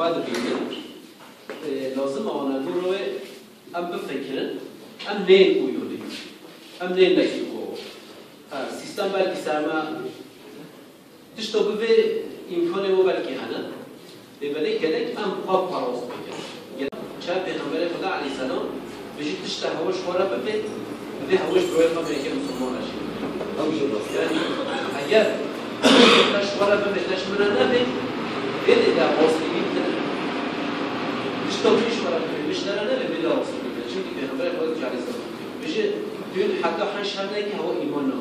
واد بينن لازم أنا بروه أم بفكرن أم نين كويوني أم نين نيسكو سيستم بالكي سامع تشتغل به إمكانه وبالكي هنا ببلي كذا أم قاب خلاص بكر شاب بينامبر خدا عليه السلام بيجي تشتهوش خورا به هوش بروه فامريكا مسلمان رشيد يعني اگر تاش خورا به تاش منانه به بده دا واسطی اشتوفيش ولا مش درانه بلا واسطه چونكه پیغمبر خدا عليه السلام بيجي دون حتى حنش هم نگه هو ایمان نه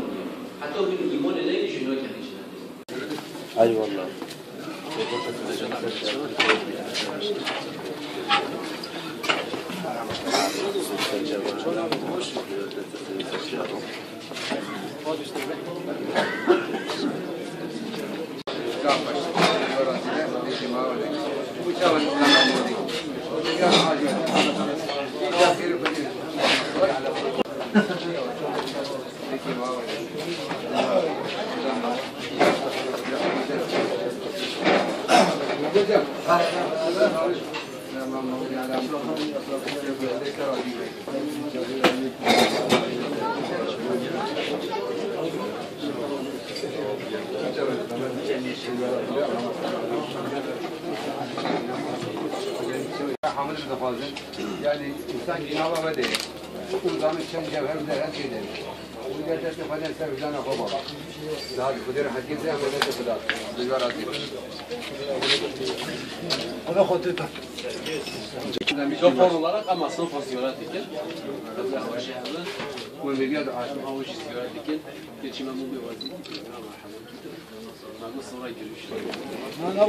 حتى من ایمان نه جنو کنیش نه اي والله حامل متفاضل يعني انسان جنابه بده ونظام الشن جبهه بده هالشيء ده وإذا تستفاد السبب لنا خبر هذا قدر حكيم زي ما بدك تفضل بالورقة هذا خطته شوفوا olarak ama sınıf fasiyonatikin tabii hoşçakalın ve bilgiler aşım hoş fasiyonatikin geçimim bu bir vaziyet ama hamdülillah. Ben nasıl sonra görüşürüz.